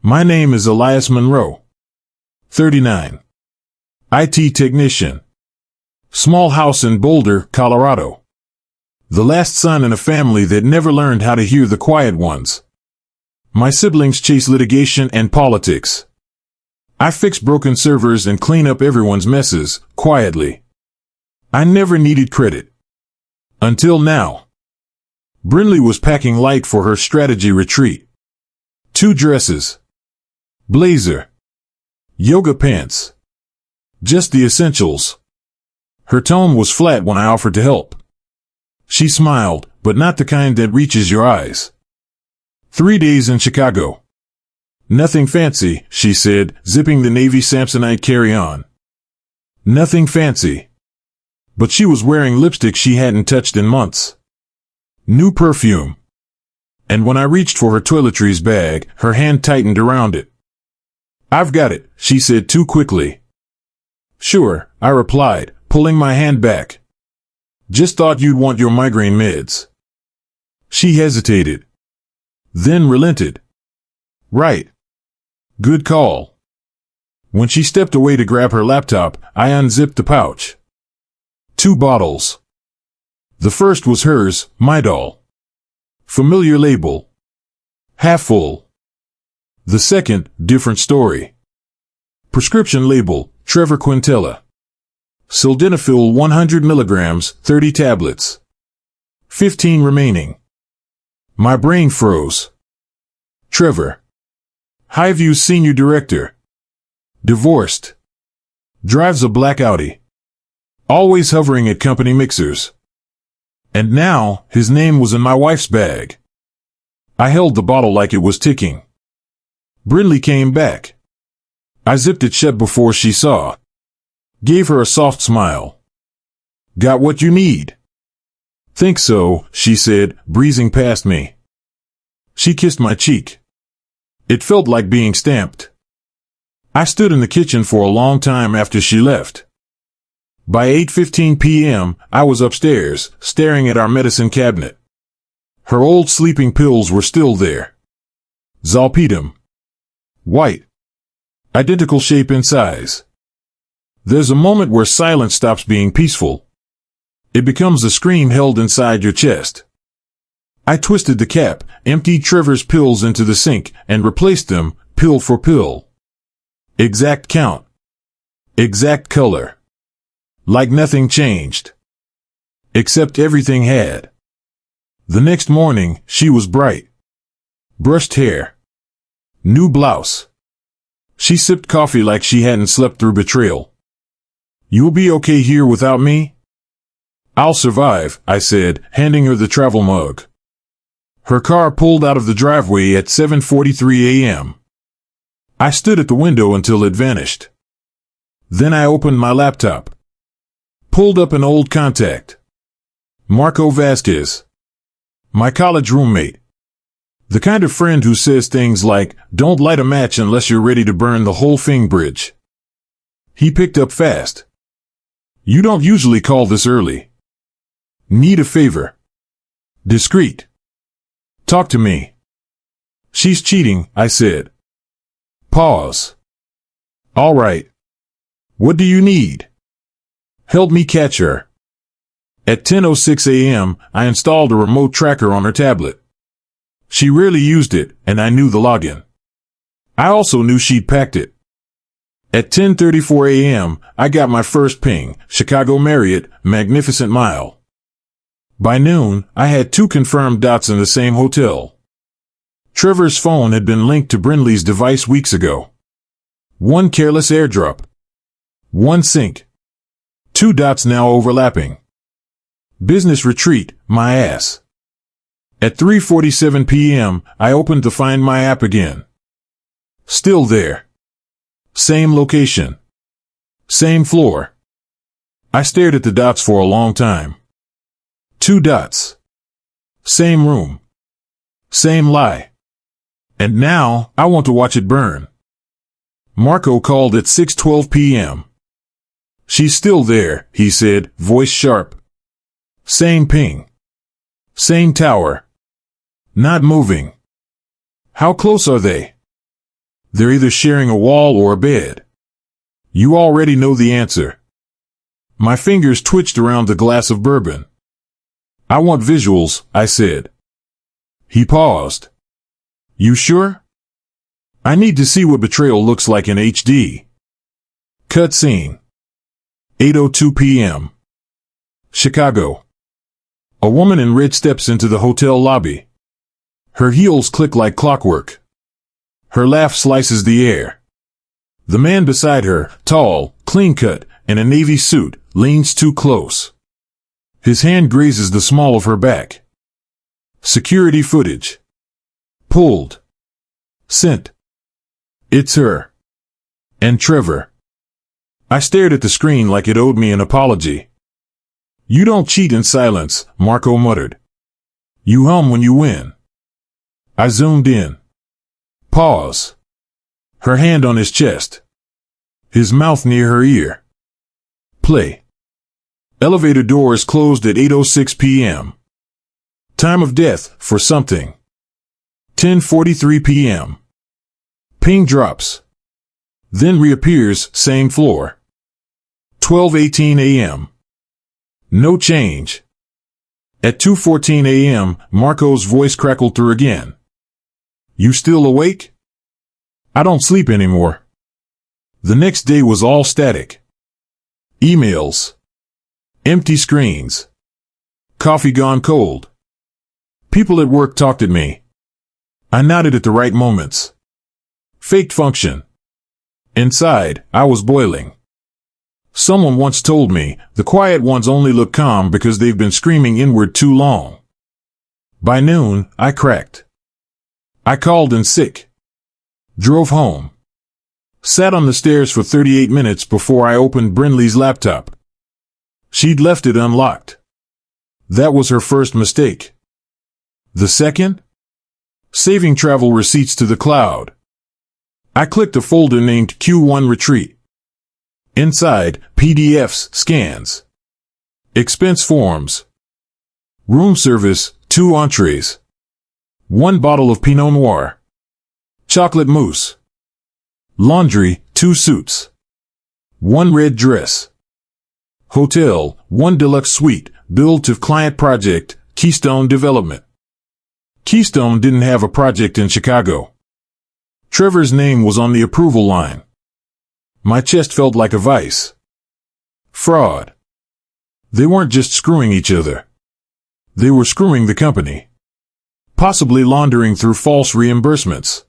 My name is Elias Monroe. 39. IT technician. Small house in Boulder, Colorado. The last son in a family that never learned how to hear the quiet ones. My siblings chase litigation and politics. I fix broken servers and clean up everyone's messes, quietly. I never needed credit. Until now. Brinley was packing light for her strategy retreat. 2 dresses. Blazer. Yoga pants. Just the essentials. Her tone was flat when I offered to help. She smiled, but not the kind that reaches your eyes. 3 days in Chicago. Nothing fancy, she said, zipping the navy Samsonite carry-on. Nothing fancy. But she was wearing lipstick she hadn't touched in months. New perfume. And when I reached for her toiletries bag, her hand tightened around it. I've got it, she said too quickly. Sure, I replied, pulling my hand back. Just thought you'd want your migraine meds. She hesitated. Then relented. Right. Good call. When she stepped away to grab her laptop, I unzipped the pouch. 2 bottles. The first was hers, Midol. Familiar label. Half full. The second, different story. Prescription label, Trevor Quintella. Sildenafil 100 milligrams, 30 tablets. 15 remaining. My brain froze. Trevor. Highview senior director. Divorced. Drives a black Audi. Always hovering at company mixers. And now, his name was in my wife's bag. I held the bottle like it was ticking. Brinley came back. I zipped it shut before she saw. Gave her a soft smile. Got what you need? Think so, she said, breezing past me. She kissed my cheek. It felt like being stamped. I stood in the kitchen for a long time after she left. By 8:15 p.m., I was upstairs, staring at our medicine cabinet. Her old sleeping pills were still there. Zolpidem. White. Identical shape and size. There's a moment where silence stops being peaceful. It becomes a scream held inside your chest. I twisted the cap, emptied Trevor's pills into the sink, and replaced them, pill for pill. Exact count. Exact color. Like nothing changed. Except everything had. The next morning, she was bright. Brushed hair. New blouse. She sipped coffee like she hadn't slept through betrayal. You'll be okay here without me? I'll survive, I said, handing her the travel mug. Her car pulled out of the driveway at 7:43 a.m. I stood at the window until it vanished. Then I opened my laptop. Pulled up an old contact. Marco Vasquez. My college roommate. The kind of friend who says things like, don't light a match unless you're ready to burn the whole thing bridge. He picked up fast. You don't usually call this early. Need a favor. Discreet. Talk to me. She's cheating, I said. Pause. All right. What do you need? Help me catch her. At 10:06 a.m., I installed a remote tracker on her tablet. She rarely used it, and I knew the login. I also knew she'd packed it. At 10:34 a.m., I got my first ping, Chicago Marriott, Magnificent Mile. By noon, I had 2 confirmed dots in the same hotel. Trevor's phone had been linked to Brinley's device weeks ago. 1 careless airdrop. 1 sync. 2 dots now overlapping. Business retreat, my ass. At 3:47 p.m., I opened the Find My app again. Still there. Same location. Same floor. I stared at the dots for a long time. 2 dots. Same room. Same lie. And now, I want to watch it burn. Marco called at 6:12 p.m. She's still there, he said, voice sharp. Same ping. Same tower. Not moving. How close are they? They're either sharing a wall or a bed. You already know the answer. My fingers twitched around the glass of bourbon. I want visuals, I said. He paused. You sure? I need to see what Betrayal looks like in HD. Cut scene. 8:02 p.m. Chicago. A woman in red steps into the hotel lobby. Her heels click like clockwork. Her laugh slices the air. The man beside her, tall, clean-cut, in a navy suit, leans too close. His hand grazes the small of her back. Security footage. Pulled. Sent. It's her. And Trevor. I stared at the screen like it owed me an apology. You don't cheat in silence, Marco muttered. You hum when you win. I zoomed in. Pause. Her hand on his chest. His mouth near her ear. Play. Elevator doors closed at 8:06 p.m. Time of death, for something. 10:43 p.m. Ping drops. Then reappears, same floor. 12:18 a.m. No change. At 2:14 a.m., Marco's voice crackled through again. You still awake? I don't sleep anymore. The next day was all static. Emails. Empty screens. Coffee gone cold. People at work talked at me. I nodded at the right moments. Faked function. Inside, I was boiling. Someone once told me, the quiet ones only look calm because they've been screaming inward too long. By noon, I cracked. I called in sick. Drove home. Sat on the stairs for 38 minutes before I opened Brinley's laptop. She'd left it unlocked. That was her first mistake. The second? Saving travel receipts to the cloud. I clicked a folder named Q1 Retreat. Inside, PDFs, scans. Expense forms. Room service, 2 entrees. 1 bottle of Pinot Noir. Chocolate mousse. Laundry, 2 suits. 1 red dress. Hotel, 1 deluxe suite, billed to client project, Keystone Development. Keystone didn't have a project in Chicago. Trevor's name was on the approval line. My chest felt like a vice. Fraud. They weren't just screwing each other. They were screwing the company. Possibly laundering through false reimbursements.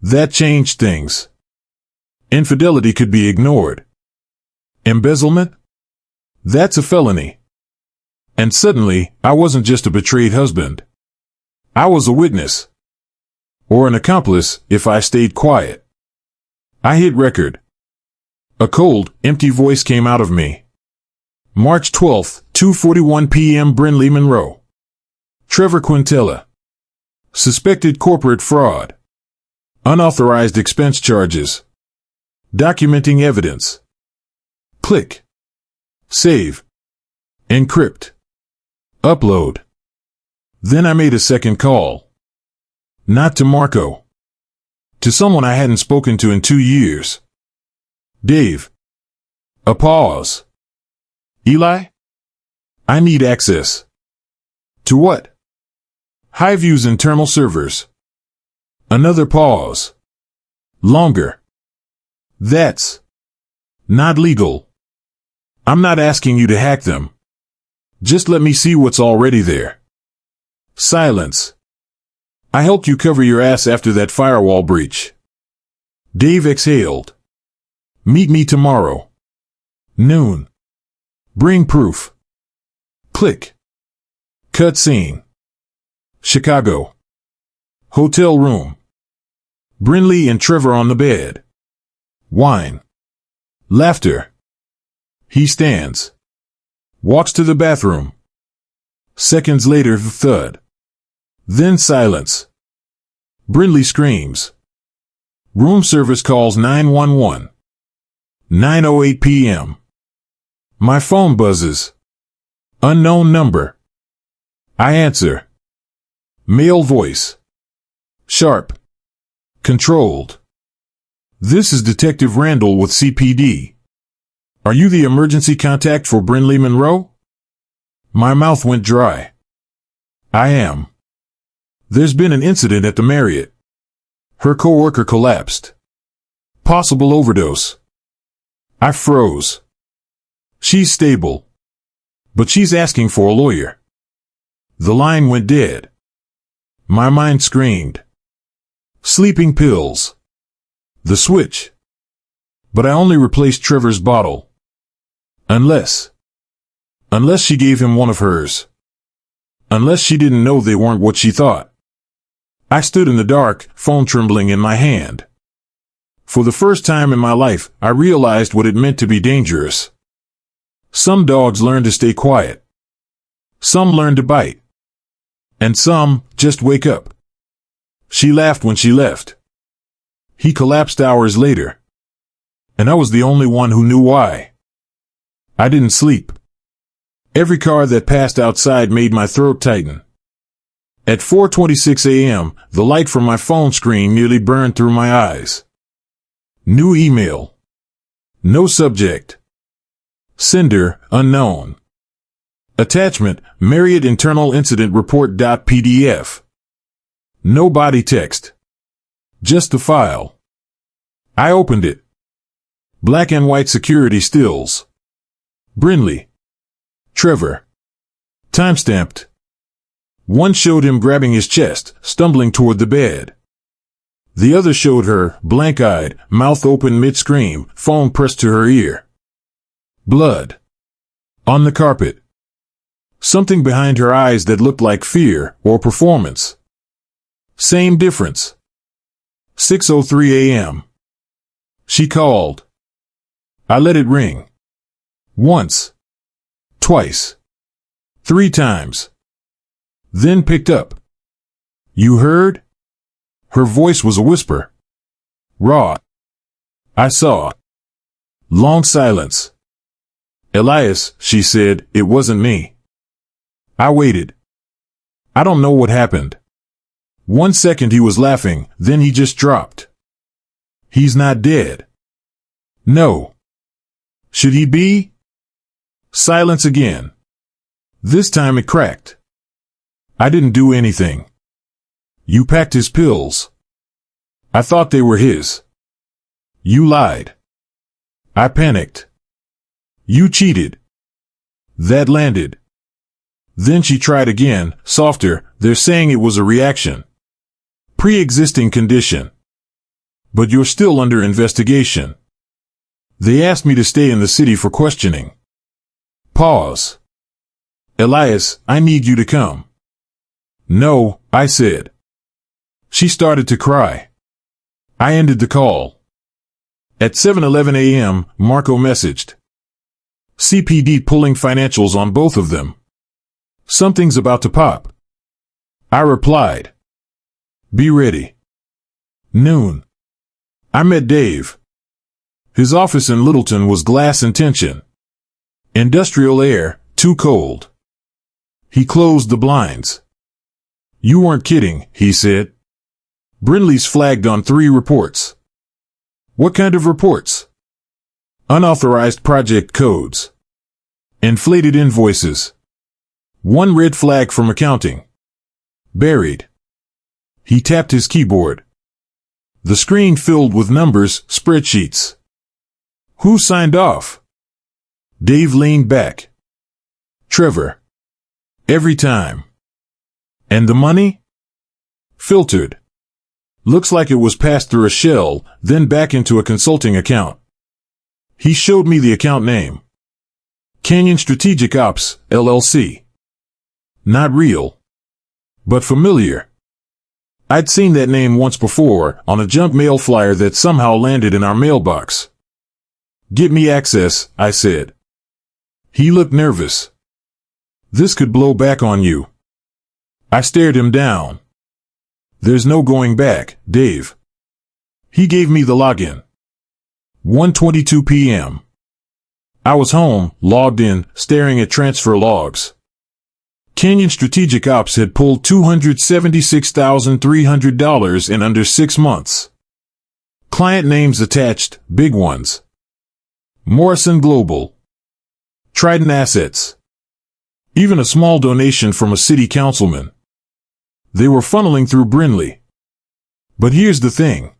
That changed things. Infidelity could be ignored. Embezzlement? That's a felony. And suddenly, I wasn't just a betrayed husband. I was a witness. Or an accomplice, if I stayed quiet. I hit record. A cold, empty voice came out of me. March 12th, 2:41 p.m. Brinley, Monroe. Trevor Quintella. Suspected corporate fraud. Unauthorized expense charges. Documenting evidence. Click. Save. Encrypt. Upload. Then I made a second call. Not to Marco. To someone I hadn't spoken to in 2 years. Dave. A pause. Eli? I need access. To what? Highview's internal servers. Another pause. Longer. That's not legal. I'm not asking you to hack them. Just let me see what's already there. Silence. I helped you cover your ass after that firewall breach. Dave exhaled. Meet me tomorrow. Noon. Bring proof. Click. Cut scene. Chicago. Hotel room. Brinley and Trevor on the bed. Wine. Laughter. He stands. Walks to the bathroom. Seconds later, thud. Then silence. Brinley screams. Room service calls 911. 9:08 p.m. My phone buzzes. Unknown number. I answer. Male voice. Sharp. Controlled. This is Detective Randall with CPD. Are you the emergency contact for Brinley Monroe? My mouth went dry. I am. There's been an incident at the Marriott. Her coworker collapsed. Possible overdose. I froze. She's stable. But she's asking for a lawyer. The line went dead. My mind screamed. Sleeping pills. The switch. But I only replaced Trevor's bottle. Unless she gave him one of hers. Unless she didn't know they weren't what she thought. I stood in the dark, phone trembling in my hand. For the first time in my life, I realized what it meant to be dangerous. Some dogs learn to stay quiet. Some learn to bite. And some just wake up. She laughed when she left. He collapsed hours later. And I was the only one who knew why. I didn't sleep. Every car that passed outside made my throat tighten. At 4:26 a.m., the light from my phone screen nearly burned through my eyes. New email. No subject. Sender, unknown. Attachment, Marriott Internal Incident Report.pdf. No body text. Just the file. I opened it. Black and white security stills. Brinley. Trevor. Timestamped. One showed him grabbing his chest, stumbling toward the bed. The other showed her, blank-eyed, mouth open mid-scream, phone pressed to her ear. Blood. On the carpet. Something behind her eyes that looked like fear or performance. Same difference. 6:03 a.m. She called. I let it ring. Once. Twice. 3 times. Then picked up. You heard? Her voice was a whisper. Raw. I saw. Long silence. Elias, she said, it wasn't me. I waited. I don't know what happened. 1 second he was laughing, then he just dropped. He's not dead. No. Should he be? Silence again. This time it cracked. I didn't do anything. You packed his pills. I thought they were his. You lied. I panicked. You cheated. That landed. Then she tried again, softer. They're saying it was a reaction. Pre-existing condition. But you're still under investigation. They asked me to stay in the city for questioning. Pause. Elias, I need you to come. No, I said. She started to cry. I ended the call. At 7:11 a.m., Marco messaged. CPD pulling financials on both of them. Something's about to pop. I replied. Be ready. Noon. I met Dave. His office in Littleton was glass and tension. Industrial air, too cold. He closed the blinds. You weren't kidding, he said. Brinley's flagged on 3 reports. What kind of reports? Unauthorized project codes. Inflated invoices. 1 red flag from accounting. Buried. He tapped his keyboard. The screen filled with numbers, spreadsheets. Who signed off? Dave leaned back. Trevor. Every time. And the money? Filtered. Looks like it was passed through a shell, then back into a consulting account. He showed me the account name. Canyon Strategic Ops, LLC. Not real. But familiar. I'd seen that name once before, on a junk mail flyer that somehow landed in our mailbox. Get me access, I said. He looked nervous. This could blow back on you. I stared him down. There's no going back, Dave. He gave me the login. 1:22 p.m. I was home, logged in, staring at transfer logs. Canyon Strategic Ops had pulled $276,300 in under 6 months. Client names attached, big ones. Morrison Global. Trident Assets. Even a small donation from a city councilman. They were funneling through Brinley. But here's the thing.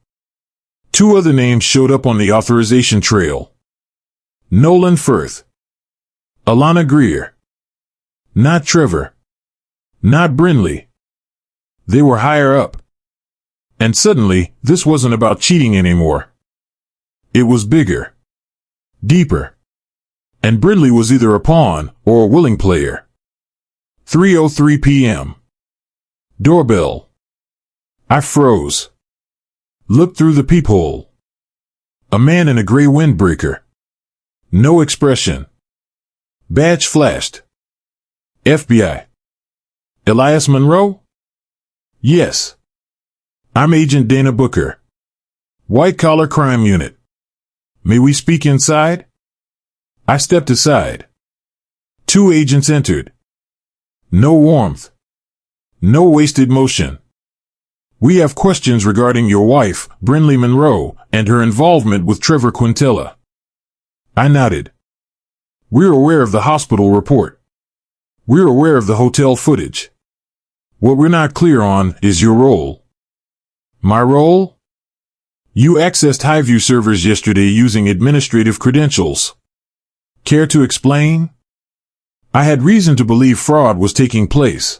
2 other names showed up on the authorization trail. Nolan Firth. Alana Greer. Not Trevor. Not Brinley. They were higher up. And suddenly, this wasn't about cheating anymore. It was bigger. Deeper. And Brinley was either a pawn or a willing player. 3:03 p.m. Doorbell. I froze. Looked through the peephole. A man in a gray windbreaker. No expression. Badge flashed. FBI. Elias Monroe? Yes. I'm Agent Dana Booker. White-collar crime unit. May we speak inside? I stepped aside. 2 agents entered. No warmth. No wasted motion. We have questions regarding your wife, Brinley Monroe, and her involvement with Trevor Quintella. I nodded. We're aware of the hospital report. We're aware of the hotel footage. What we're not clear on is your role. My role? You accessed Highview servers yesterday using administrative credentials. Care to explain? I had reason to believe fraud was taking place.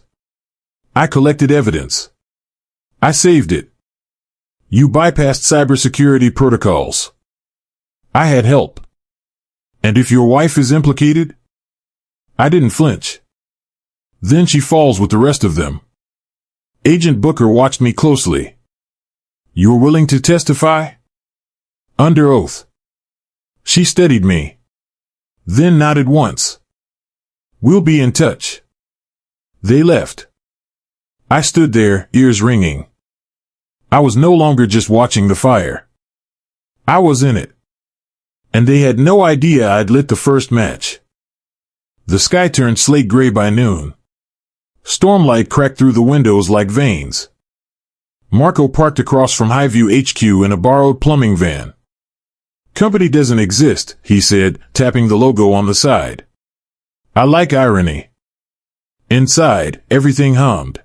I collected evidence. I saved it. You bypassed cybersecurity protocols. I had help. And if your wife is implicated? I didn't flinch. Then she falls with the rest of them. Agent Booker watched me closely. You're willing to testify? Under oath. She steadied me. Then nodded once. We'll be in touch. They left. I stood there, ears ringing. I was no longer just watching the fire. I was in it. And they had no idea I'd lit the first match. The sky turned slate gray by noon. Stormlight cracked through the windows like veins. Marco parked across from Highview HQ in a borrowed plumbing van. Company doesn't exist, he said, tapping the logo on the side. I like irony. Inside, everything hummed.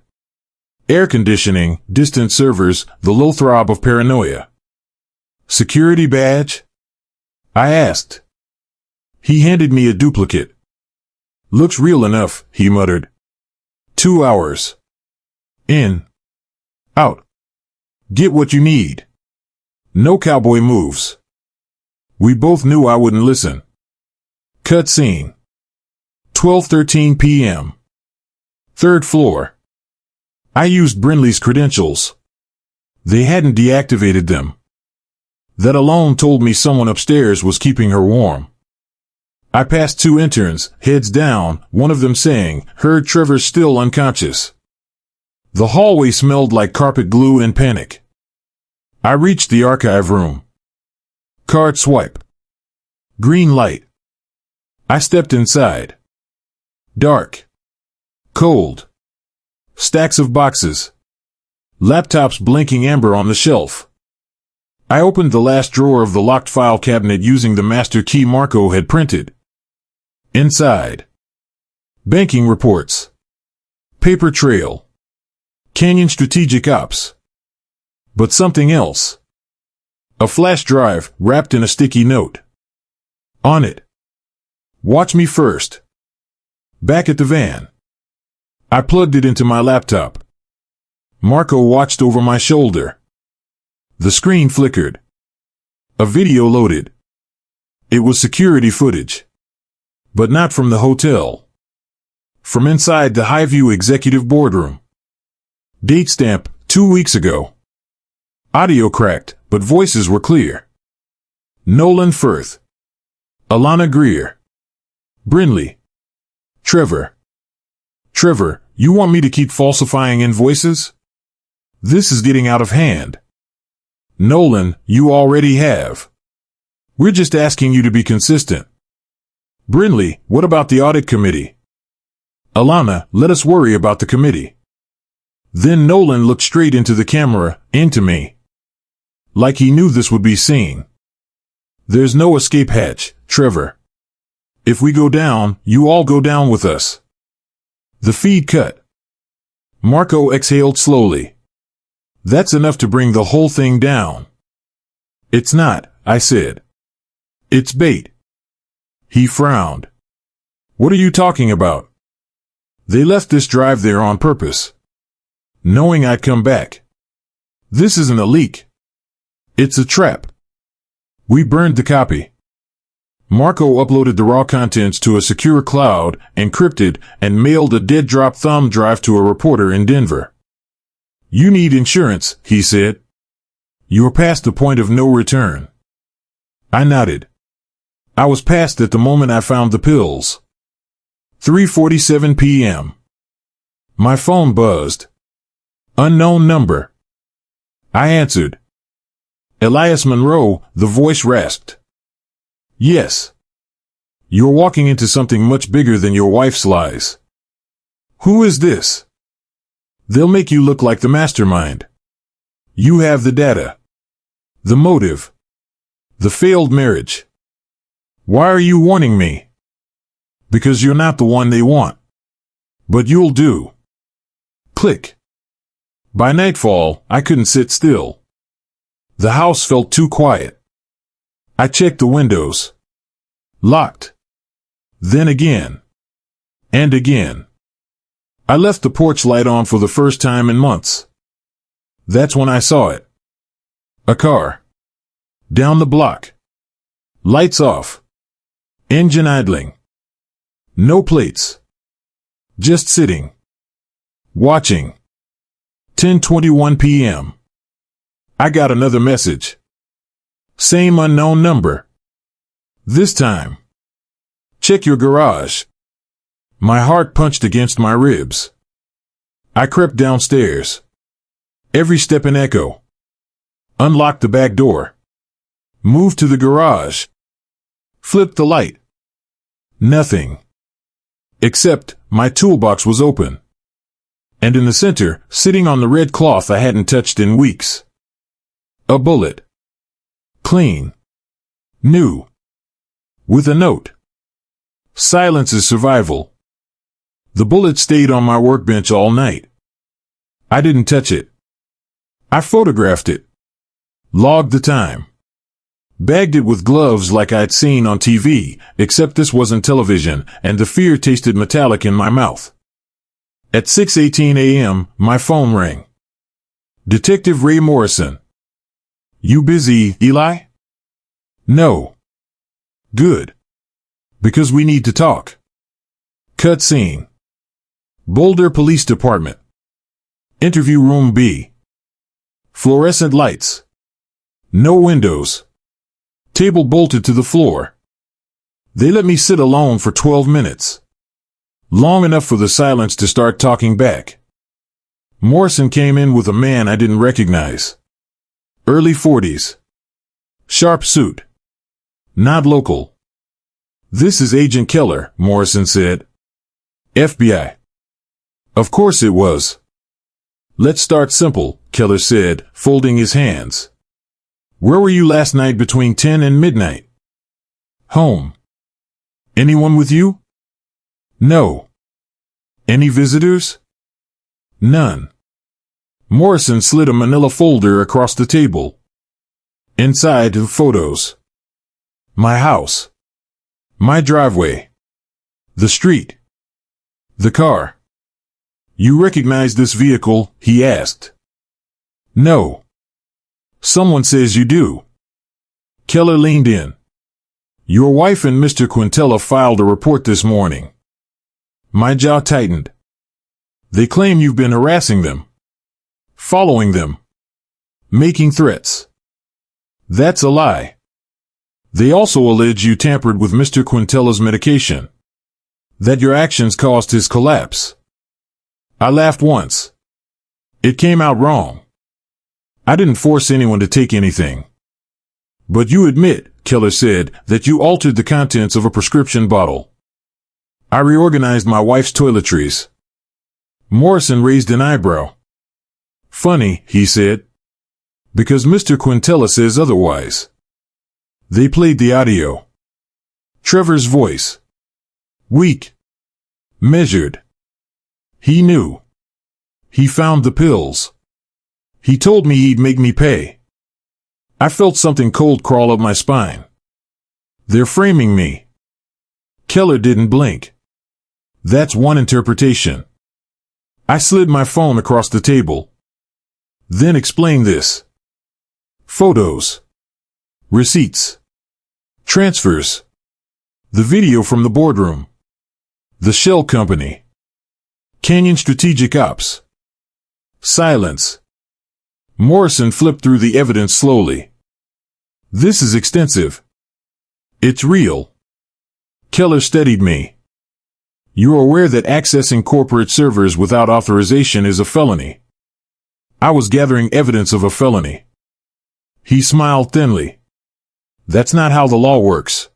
Air conditioning, distant servers, the low throb of paranoia. Security badge? I asked. He handed me a duplicate. Looks real enough, he muttered. 2 hours. In. Out. Get what you need. No cowboy moves. We both knew I wouldn't listen. Cut scene. 12:13 p.m. 3rd floor. I used Brinley's credentials. They hadn't deactivated them. That alone told me someone upstairs was keeping her warm. I passed 2 interns, heads down, one of them saying, heard Trevor's still unconscious. The hallway smelled like carpet glue and panic. I reached the archive room. Card swipe. Green light. I stepped inside. Dark. Cold. Stacks of boxes. Laptops blinking amber on the shelf. I opened the last drawer of the locked file cabinet using the master key Marco had printed. Inside. Banking reports. Paper trail. Canyon Strategic Ops. But something else. A flash drive wrapped in a sticky note. On it. Watch me first. Back at the van. I plugged it into my laptop. Marco watched over my shoulder. The screen flickered. A video loaded. It was security footage. But not from the hotel. From inside the Highview executive boardroom. Date stamp, 2 weeks ago. Audio cracked, but voices were clear. Nolan Firth. Alana Greer. Brinley. Trevor. Trevor, you want me to keep falsifying invoices? This is getting out of hand. Nolan, you already have. We're just asking you to be consistent. Brinley, what about the audit committee? Alana, let us worry about the committee. Then Nolan looked straight into the camera, into me. Like he knew this would be seen. There's no escape hatch, Trevor. If we go down, you all go down with us. The feed cut. Marco exhaled slowly. That's enough to bring the whole thing down. It's not, I said. It's bait. He frowned. What are you talking about? They left this drive there on purpose, knowing I'd come back. This isn't a leak. It's a trap. We burned the copy. Marco uploaded the raw contents to a secure cloud, encrypted, and mailed a dead-drop thumb drive to a reporter in Denver. You need insurance, he said. You're past the point of no return. I nodded. I was past it the moment I found the pills. 3:47 p.m. My phone buzzed. Unknown number. I answered. Elias Monroe, the voice rasped. Yes. You're walking into something much bigger than your wife's lies. Who is this? They'll make you look like the mastermind. You have the data. The motive. The failed marriage. Why are you warning me? Because you're not the one they want. But you'll do. Click. By nightfall, I couldn't sit still. The house felt too quiet. I checked the windows. Locked. Then again. And again. I left the porch light on for the first time in months. That's when I saw it. A car. Down the block. Lights off. Engine idling. No plates. Just sitting. Watching. 10:21 p.m. I got another message. Same unknown number. This time. Check your garage. My heart punched against my ribs. I crept downstairs. Every step an echo. Unlocked the back door. Moved to the garage. Flipped the light. Nothing. Except, my toolbox was open. And in the center, sitting on the red cloth I hadn't touched in weeks. A bullet. Clean. New. With a note. Silence is survival. The bullet stayed on my workbench all night. I didn't touch it. I photographed it. Logged the time. Bagged it with gloves like I'd seen on TV, except this wasn't television, and the fear tasted metallic in my mouth. At 6:18 a.m., my phone rang. Detective Ray Morrison. You busy, Eli? No. Good. Because we need to talk. Cut scene. Boulder Police Department. Interview room B. Fluorescent lights. No windows. Table bolted to the floor. They let me sit alone for 12 minutes. Long enough for the silence to start talking back. Morrison came in with a man I didn't recognize. Early 40s. Sharp suit. Not local. This is Agent Keller, Morrison said. FBI. Of course it was. Let's start simple, Keller said, folding his hands. Where were you last night between 10 and midnight? Home. Anyone with you? No. Any visitors? None. Morrison slid a manila folder across the table. Inside, photos. My house. My driveway. The street. The car. You recognize this vehicle? He asked. No. Someone says you do. Keller leaned in. Your wife and Mr. Quintella filed a report this morning. My jaw tightened. They claim you've been harassing them. Following them. Making threats. That's a lie. They also allege you tampered with Mr. Quintella's medication. That your actions caused his collapse. I laughed once. It came out wrong. I didn't force anyone to take anything. But you admit, Keller said, that you altered the contents of a prescription bottle. I reorganized my wife's toiletries. Morrison raised an eyebrow. Funny, he said. Because Mr. Quintella says otherwise. They played the audio. Trevor's voice. Weak. Measured. He knew. He found the pills. He told me he'd make me pay. I felt something cold crawl up my spine. They're framing me. Keller didn't blink. That's one interpretation. I slid my phone across the table. Then explain this. Photos. Receipts. Transfers. The video from the boardroom. The shell company. Canyon Strategic Ops. Silence. Morrison flipped through the evidence slowly. This is extensive. It's real. Keller steadied me. You're aware that accessing corporate servers without authorization is a felony. I was gathering evidence of a felony. He smiled thinly. That's not how the law works.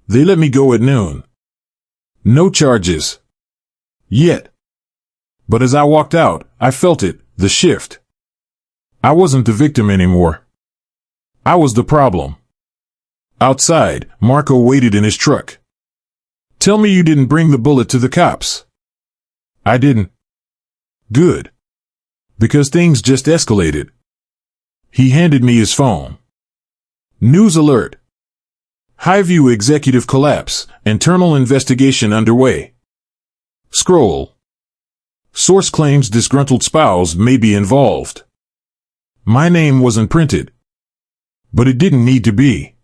They let me go at noon. No charges. Yet. But as I walked out, I felt it, the shift. I wasn't the victim anymore. I was the problem. Outside, Marco waited in his truck. Tell me you didn't bring the bullet to the cops. I didn't. Good. Because things just escalated. He handed me his phone. News alert. Highview executive collapse, internal investigation underway. Scroll. Source claims disgruntled spouse may be involved. My name wasn't printed. But it didn't need to be.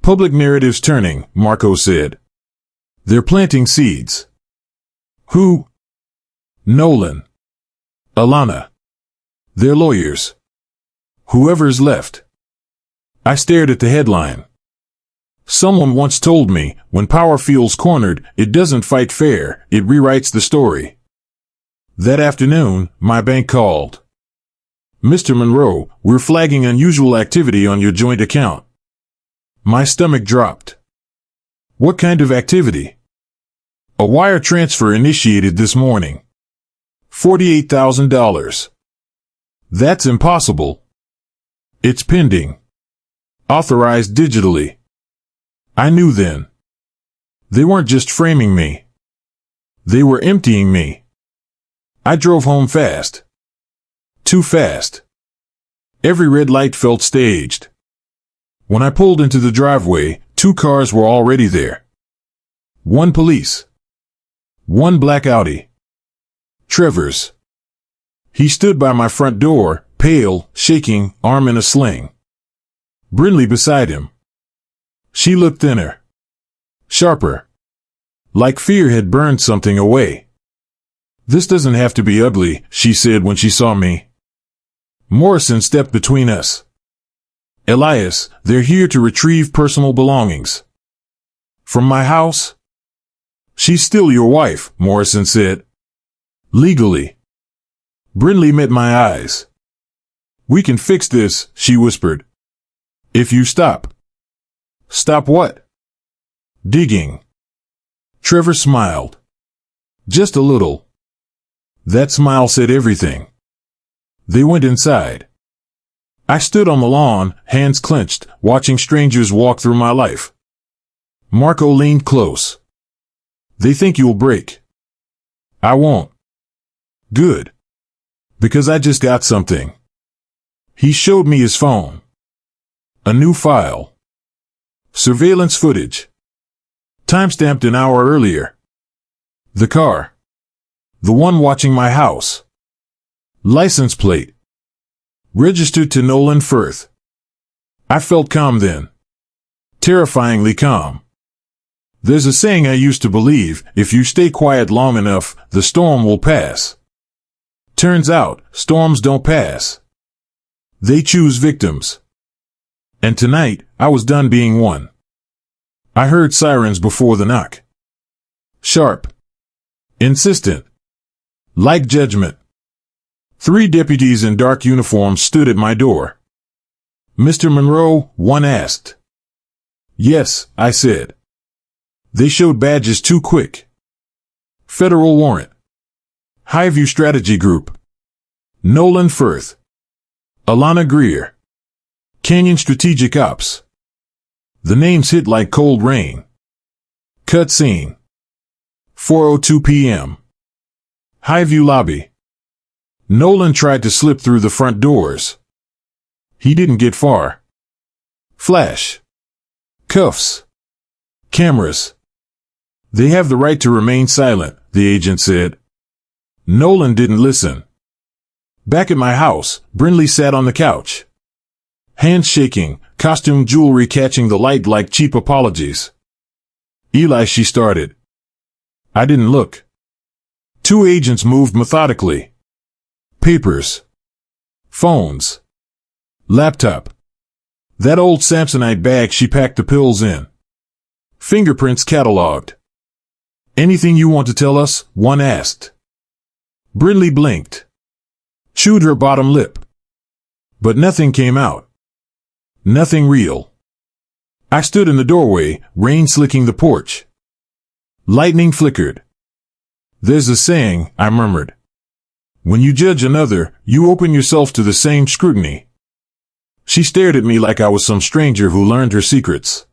Public narrative's turning, Marco said. They're planting seeds. Who? Nolan. Alana. They're lawyers. Whoever's left. I stared at the headline. Someone once told me, when power feels cornered, it doesn't fight fair, it rewrites the story. That afternoon, my bank called. Mr. Monroe, we're flagging unusual activity on your joint account. My stomach dropped. What kind of activity? A wire transfer initiated this morning. $48,000. That's impossible. It's pending. Authorized digitally. I knew then. They weren't just framing me. They were emptying me. I drove home fast. Too fast. Every red light felt staged. When I pulled into the driveway, 2 cars were already there. 1 police. 1 black Audi. Trevor's. He stood by my front door, pale, shaking, arm in a sling. Brinley beside him. She looked thinner. Sharper. Like fear had burned something away. This doesn't have to be ugly, she said when she saw me. Morrison stepped between us. Elias, they're here to retrieve personal belongings. From my house? She's still your wife, Morrison said. Legally. Brinley met my eyes. We can fix this, she whispered. If you stop. Stop what? Digging. Trevor smiled. Just a little. That smile said everything. They went inside. I stood on the lawn, hands clenched, watching strangers walk through my life. Marco leaned close. They think you'll break. I won't. Good. Because I just got something. He showed me his phone. A new file. Surveillance footage. Timestamped an hour earlier. The car. The one watching my house. License plate. Registered to Nolan Firth. I felt calm then. Terrifyingly calm. There's a saying I used to believe, if you stay quiet long enough, the storm will pass. Turns out, storms don't pass. They choose victims. And tonight, I was done being one. I heard sirens before the knock. Sharp. Insistent. Like judgment. 3 deputies in dark uniforms stood at my door. Mr. Monroe, one asked. Yes, I said. They showed badges too quick. Federal warrant. Highview Strategy Group. Nolan Firth. Alana Greer. Canyon Strategic Ops. The names hit like cold rain. Cut scene. 4:02 p.m. Highview lobby. Nolan tried to slip through the front doors. He didn't get far. Flash. Cuffs. Cameras. They have the right to remain silent, the agent said. Nolan didn't listen. Back at my house, Brindley sat on the couch. Hands shaking, costume jewelry catching the light like cheap apologies. Eli, she started. I didn't look. Two agents moved methodically. Papers. Phones. Laptop. That old Samsonite bag she packed the pills in. Fingerprints catalogued. Anything you want to tell us? One asked. Brindley blinked. Chewed her bottom lip. But nothing came out. Nothing real. I stood in the doorway, rain slicking the porch. Lightning flickered. There's a saying, I murmured. When you judge another, you open yourself to the same scrutiny. She stared at me like I was some stranger who learned her secrets.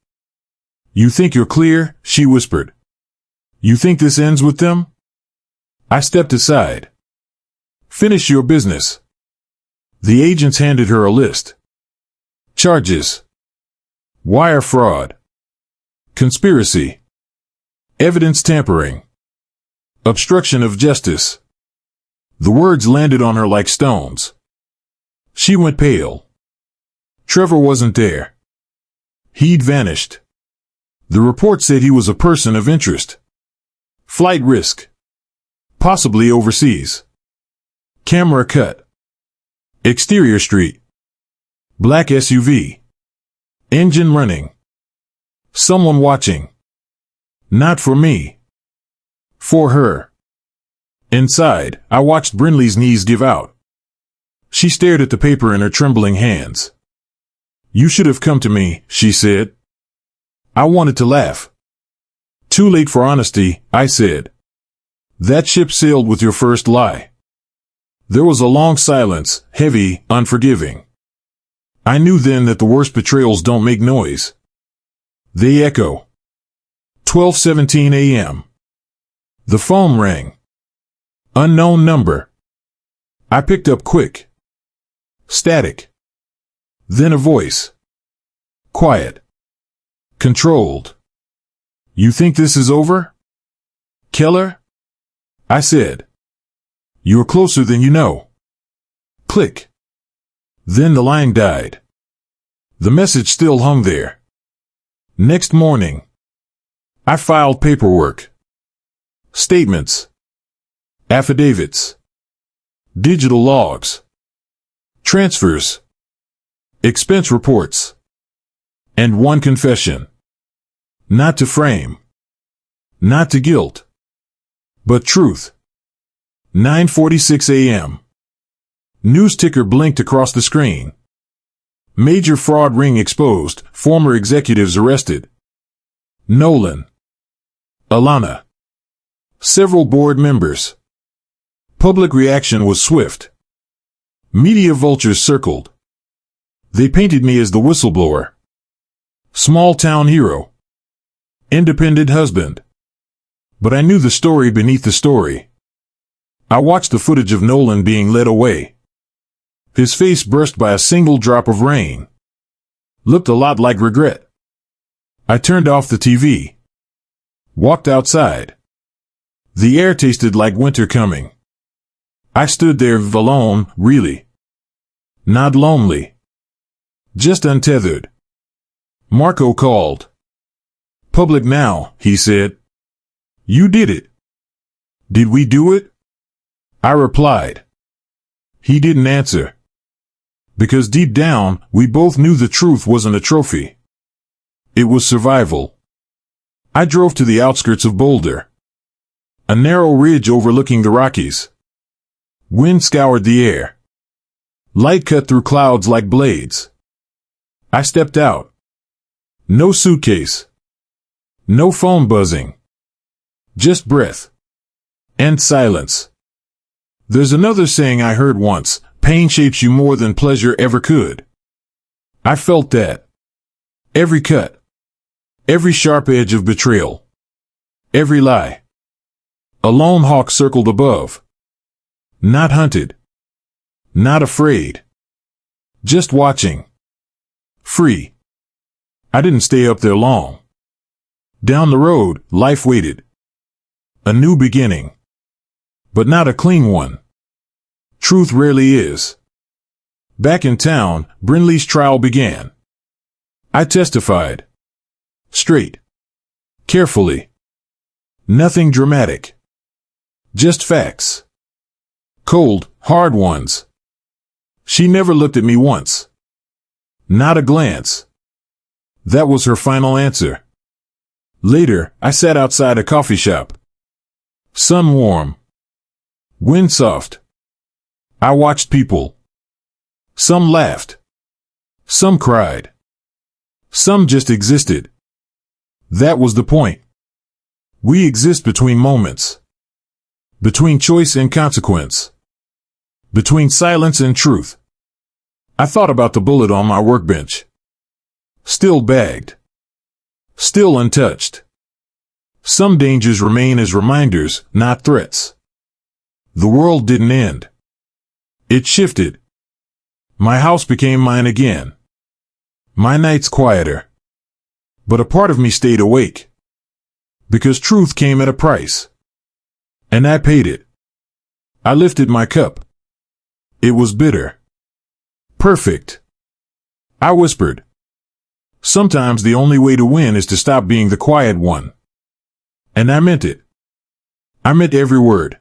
You think you're clear? She whispered. You think this ends with them? I stepped aside. Finish your business. The agents handed her a list. Charges. Wire fraud. Conspiracy. Evidence tampering. Obstruction of justice. The words landed on her like stones. She went pale. Trevor wasn't there. He'd vanished. The report said he was a person of interest. Flight risk. Possibly overseas. Camera cut. Exterior street. Black SUV. Engine running. Someone watching. Not for me. For her. Inside, I watched Brindley's knees give out. She stared at the paper in her trembling hands. You should have come to me, she said. I wanted to laugh. Too late for honesty, I said. That ship sailed with your first lie. There was a long silence, heavy, unforgiving. I knew then that the worst betrayals don't make noise. They echo. 12:17 a.m. The phone rang. Unknown number. I picked up quick. Static. Then a voice. Quiet. Controlled. You think this is over? Keller? I said. You're closer than you know. Click. Then the line died. The message still hung there. Next morning. I filed paperwork. Statements. Affidavits. Digital logs. Transfers. Expense reports. And one confession. Not to frame. Not to guilt. But truth. 9:46 a.m. News ticker blinked across the screen. Major fraud ring exposed, former executives arrested. Nolan. Alana. Several board members. Public reaction was swift. Media vultures circled. They painted me as the whistleblower. Small town hero. Independent husband. But I knew the story beneath the story. I watched the footage of Nolan being led away. His face brushed by a single drop of rain. Looked a lot like regret. I turned off the TV. Walked outside. The air tasted like winter coming. I stood there alone, really. Not lonely. Just untethered. Marco called. Public now, he said. You did it. Did we do it? I replied. He didn't answer. Because deep down, we both knew the truth wasn't a trophy. It was survival. I drove to the outskirts of Boulder. A narrow ridge overlooking the Rockies. Wind scoured the air. Light cut through clouds like blades. I stepped out. No suitcase. No phone buzzing. Just breath. And silence. There's another saying I heard once, Pain shapes you more than pleasure ever could. I felt that. Every cut. Every sharp edge of betrayal. Every lie. A lone hawk circled above. Not hunted. Not afraid. Just watching. Free. I didn't stay up there long. Down the road, life waited. A new beginning. But not a clean one. Truth rarely is. Back in town, Brinley's trial began. I testified. Straight. Carefully. Nothing dramatic. Just facts. Cold, hard ones. She never looked at me once. Not a glance. That was her final answer. Later, I sat outside a coffee shop. Sun warm. Wind soft. I watched people. Some laughed. Some cried. Some just existed. That was the point. We exist between moments. Between choice and consequence. Between silence and truth. I thought about the bullet on my workbench. Still bagged. Still untouched. Some dangers remain as reminders, not threats. The world didn't end. It shifted. My house became mine again. My nights quieter. But a part of me stayed awake. Because truth came at a price. And I paid it. I lifted my cup. It was bitter. Perfect. I whispered. Sometimes the only way to win is to stop being the quiet one. And I meant it. I meant every word.